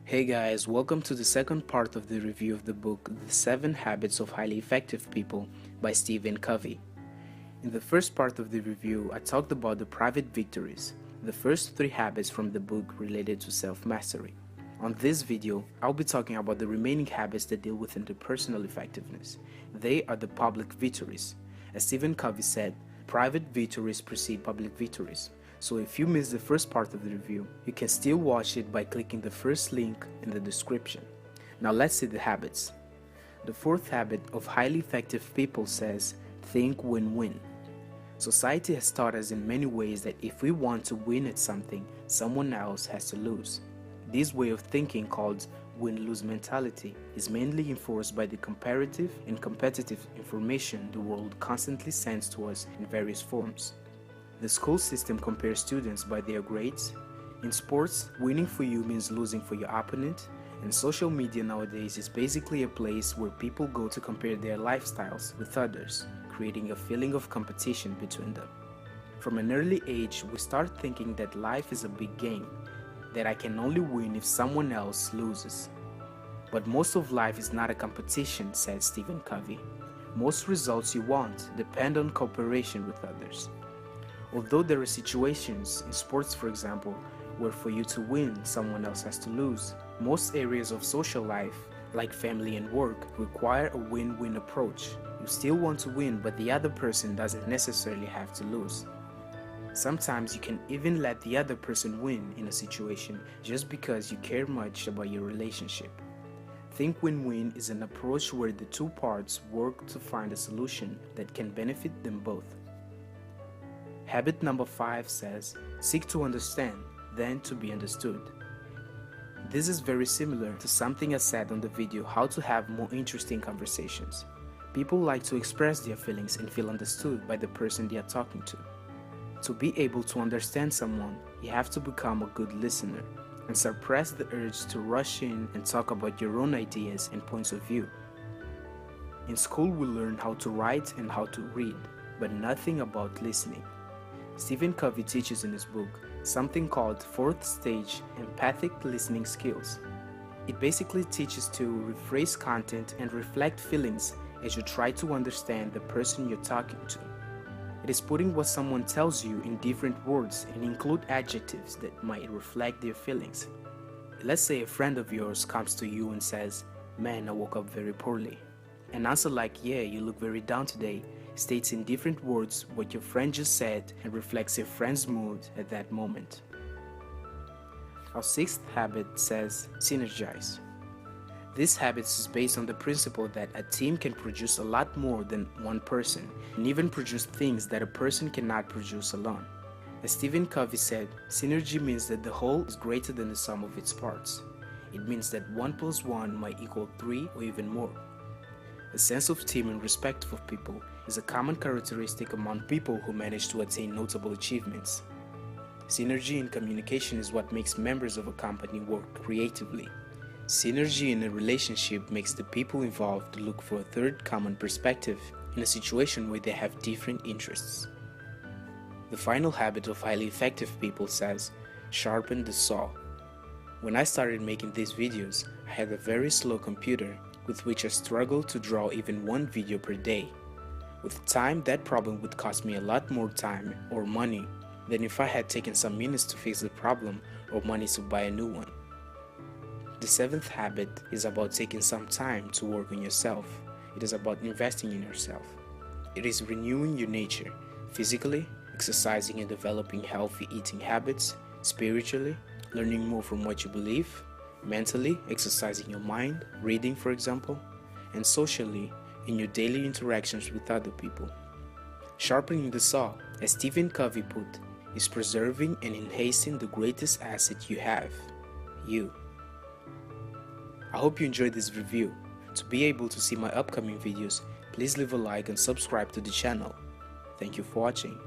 Hey guys, welcome to the second part of the review of the book The 7 Habits of Highly Effective People by Stephen Covey. In the first part of the review, I talked about the private victories, the first 3 habits from the book related to self-mastery. On this video, I'll be talking about the remaining habits that deal with interpersonal effectiveness. They are the public victories. As Stephen Covey said, private victories precede public victories. So if you missed the first part of the review, you can still watch it by clicking the first link in the description. Now let's see the habits. The fourth habit of highly effective people says, think win-win. Society has taught us in many ways that if we want to win at something, someone else has to lose. This way of thinking, called win-lose mentality, is mainly enforced by the comparative and competitive information the world constantly sends to us in various forms. The school system compares students by their grades. In sports, winning for you means losing for your opponent. And social media nowadays is basically a place where people go to compare their lifestyles with others, creating a feeling of competition between them. From an early age, we start thinking that life is a big game, that I can only win if someone else loses. But most of life is not a competition, says Stephen Covey. Most results you want depend on cooperation with others. Although there are situations, in sports for example, where for you to win, someone else has to lose, most areas of social life, like family and work, require a win-win approach. You still want to win, but the other person doesn't necessarily have to lose. Sometimes you can even let the other person win in a situation just because you care much about your relationship. Think win-win is an approach where the two parts work to find a solution that can benefit them both. Habit number 5 says, seek to understand, then to be understood. This is very similar to something I said on the video how to have more interesting conversations. People like to express their feelings and feel understood by the person they are talking to. To be able to understand someone, you have to become a good listener and suppress the urge to rush in and talk about your own ideas and points of view. In school we learn how to write and how to read, but nothing about listening. Stephen Covey teaches in his book something called 4th stage empathic listening skills. It basically teaches to rephrase content and reflect feelings as you try to understand the person you're talking to. It is putting what someone tells you in different words and include adjectives that might reflect their feelings. Let's say a friend of yours comes to you and says, "Man, I woke up very poorly." An answer like, "Yeah, you look very down today," states in different words what your friend just said and reflects your friend's mood at that moment. Our 6th habit says, Synergize. This habit is based on the principle that a team can produce a lot more than one person, and even produce things that a person cannot produce alone. As Stephen Covey said, synergy means that the whole is greater than the sum of its parts. It means that 1 + 1 might equal 3 or even more. A sense of team and respect for people is a common characteristic among people who manage to attain notable achievements. Synergy in communication is what makes members of a company work creatively. Synergy in a relationship makes the people involved look for a third common perspective in a situation where they have different interests. The final habit of highly effective people says, sharpen the saw. When I started making these videos, I had a very slow computer with which I struggled to draw even 1 video per day. With time, that problem would cost me a lot more time or money than if I had taken some minutes to fix the problem or money to buy a new one. The 7th habit is about taking some time to work on yourself. It is about investing in yourself. It is renewing your nature, physically, exercising and developing healthy eating habits, spiritually, learning more from what you believe, mentally, exercising your mind, reading for example, and socially, in your daily interactions with other people. Sharpening the saw, as Stephen Covey put, is preserving and enhancing the greatest asset you have, you. I hope you enjoyed this review. To be able to see my upcoming videos, please leave a like and subscribe to the channel. Thank you for watching.